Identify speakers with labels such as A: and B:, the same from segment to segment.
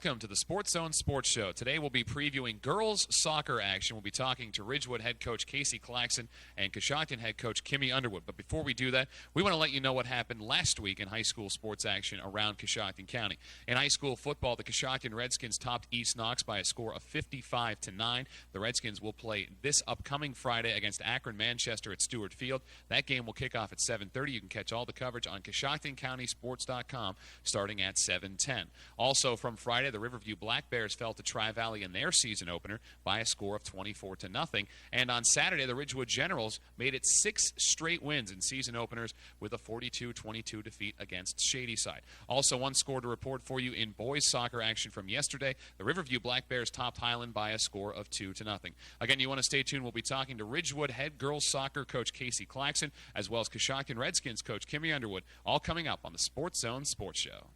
A: welcome to the Sports Zone Sports Show. Today we'll be previewing girls soccer action. We'll be talking to Ridgewood head coach Casey Claxton and Coshocton head coach Kimmy Underwood. But before we do that, we want to let you know what happened last week in high school sports action around Coshocton County. In high school football, the Coshocton Redskins topped East Knox by a score of 55-9. The Redskins will play this upcoming Friday against Akron Manchester at Stewart Field. That game will kick off at 7:30. You can catch all the coverage on CoshoctonCountySports.com starting at 7:10. Also from Friday, the Riverview Black Bears fell to Tri-Valley in their season opener by a score of 24-0. And on Saturday, the Ridgewood Generals made it 6 straight wins in season openers with a 42-22 defeat against Shadyside. Also, one score to report for you in boys soccer action from yesterday. The Riverview Black Bears topped Highland by a score of 2-0. Again, you want to stay tuned. We'll be talking to Ridgewood head girls soccer coach Casey Claxton, as well as Coshocton Redskins coach Kimmy Underwood, all coming up on the Sports Zone Sports Show.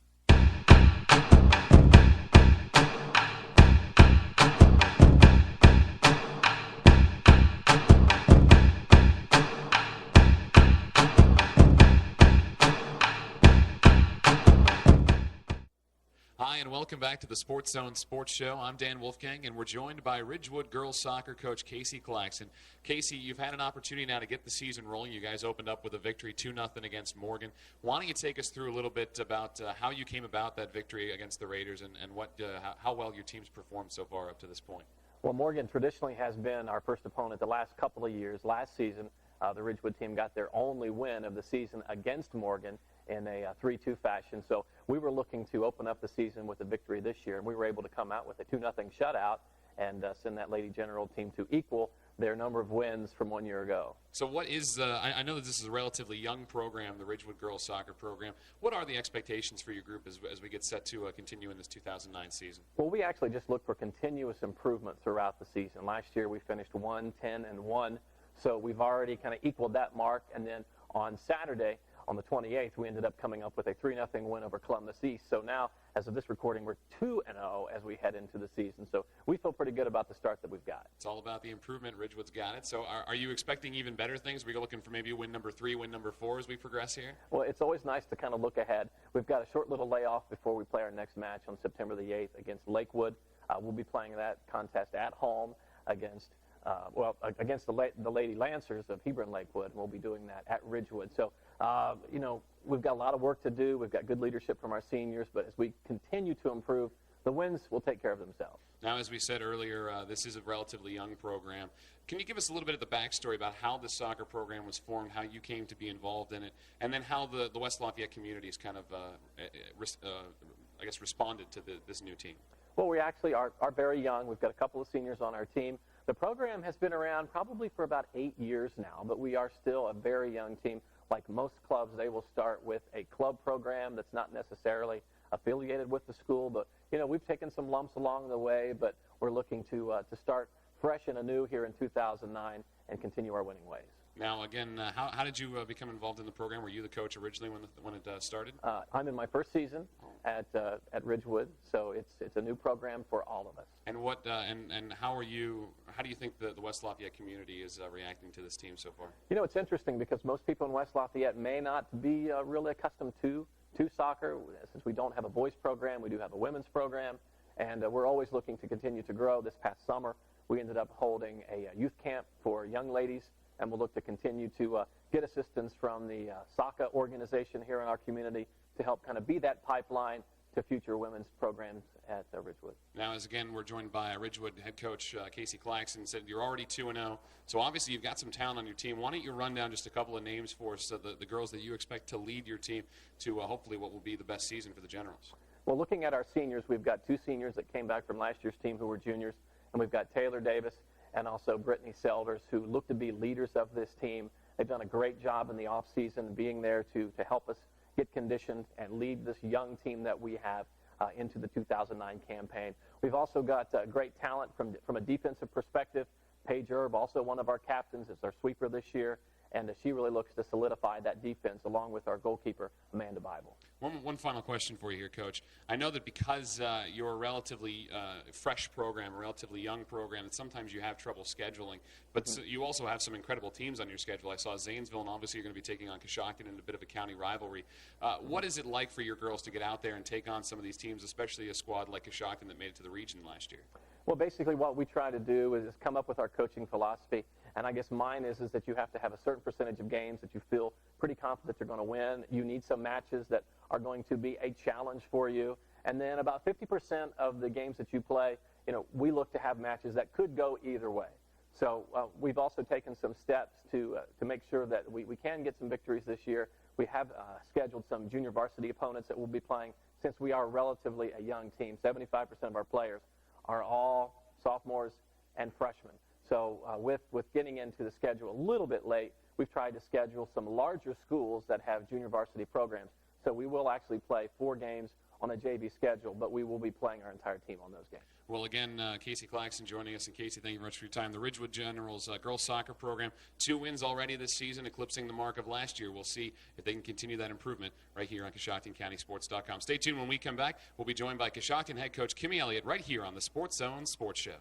A: Hi, and welcome back to the Sports Zone Sports Show. I'm Dan Wolfgang, and we're joined by Ridgewood girls soccer coach Casey Claxton. Casey, you've had an opportunity now to get the season rolling. You guys opened up with a victory 2-0 against Morgan. Why don't you take us through a little bit about how you came about that victory against the Raiders and how well your team's performed so far up to this point?
B: Well, Morgan traditionally has been our first opponent the last couple of years. Last season, the Ridgewood team got their only win of the season against Morgan in a 3-2 fashion. So we were looking to open up the season with a victory this year, and we were able to come out with a 2-0 shutout and send that Lady General team to equal their number of wins from 1 year ago.
A: So what is, I know that this is a relatively young program, the Ridgewood girls soccer program. What are the expectations for your group as we get set to continue in this 2009 season?
B: Well, we actually just look for continuous improvement throughout the season. Last year we finished 1-10-1, so we've already kind of equaled that mark, and then on Saturday, on the 28th, we ended up coming up with a 3-0 win over Columbus East. So now, as of this recording, we're 2-0 as we head into the season. So we feel pretty good about the start that we've got.
A: It's all about the improvement. Ridgewood's got it. So are you expecting even better things? Are we looking for maybe win number 3, win number 4 as we progress here?
B: Well, it's always nice to kind of look ahead. We've got a short little layoff before we play our next match on September the 8th against Lakewood. We'll be playing that contest at home against the Lady Lancers of Hebron Lakewood, and we'll be doing that at Ridgewood. So, we've got a lot of work to do. We've got good leadership from our seniors, but as we continue to improve, the wins will take care of themselves.
A: Now, as we said earlier, this is a relatively young program. Can you give us a little bit of the backstory about how this soccer program was formed, how you came to be involved in it, and then how the West Lafayette community has kind of, responded to this new team?
B: Well, we actually are very young. We've got a couple of seniors on our team. The program has been around probably for about 8 years now, but we are still a very young team. Like most clubs, they will start with a club program that's not necessarily affiliated with the school, but we've taken some lumps along the way, but we're looking to start fresh and anew here in 2009 and continue our winning ways.
A: Now, again, how did you become involved in the program? Were you the coach originally when it started?
B: I'm in my first season at Ridgewood, so it's a new program for all of us.
A: And what and how do you think the West Lafayette community is reacting to this team so far?
B: It's interesting because most people in West Lafayette may not be really accustomed to soccer. Since we don't have a boys program, we do have a women's program, and we're always looking to continue to grow. This past summer, we ended up holding a youth camp for young ladies, and we'll look to continue to get assistance from the SOCA organization here in our community to help kind of be that pipeline to future women's programs at Ridgewood.
A: Now, we're joined by Ridgewood head coach Casey Claxton. Said you're already 2-0, so obviously you've got some talent on your team. Why don't you run down just a couple of names for us, the girls that you expect to lead your team to hopefully what will be the best season for the Generals?
B: Well, looking at our seniors, we've got 2 seniors that came back from last year's team who were juniors, and we've got Taylor Davis and also Brittany Selders, who look to be leaders of this team. They've done a great job in the offseason being there to help us get conditioned and lead this young team that we have into the 2009 campaign. We've also got great talent from a defensive perspective. Paige Erb, also one of our captains, is our sweeper this year. and she really looks to solidify that defense along with our goalkeeper, Amanda Bible.
A: One final question for you here, Coach. I know that because you're a relatively fresh program, a relatively young program, that sometimes you have trouble scheduling, but you also have some incredible teams on your schedule. I saw Zanesville, and obviously you're going to be taking on Coshocton in a bit of a county rivalry. What is it like for your girls to get out there and take on some of these teams, especially a squad like Coshocton that made it to the region last year?
B: Well, basically what we try to do is come up with our coaching philosophy, and I guess mine is that you have to have a certain percentage of games that you feel pretty confident you're going to win. You need some matches that are going to be a challenge for you, and then about 50% of the games that you play, we look to have matches that could go either way. So we've also taken some steps to make sure that we can get some victories this year. We have scheduled some junior varsity opponents that we'll be playing since we are relatively a young team. 75% of our players are all sophomores and freshmen. So with getting into the schedule a little bit late, we've tried to schedule some larger schools that have junior varsity programs. So we will actually play 4 games on a JV schedule, but we will be playing our entire team on those games.
A: Well, again, Casey Claxton joining us. And Casey, thank you very much for your time. The Ridgewood Generals girls soccer program, 2 wins already this season, eclipsing the mark of last year. We'll see if they can continue that improvement right here on CoshoctonCountySports.com. Stay tuned. When we come back, we'll be joined by Coshocton head coach Kimmy Elliott right here on the Sports Zone Sports Show.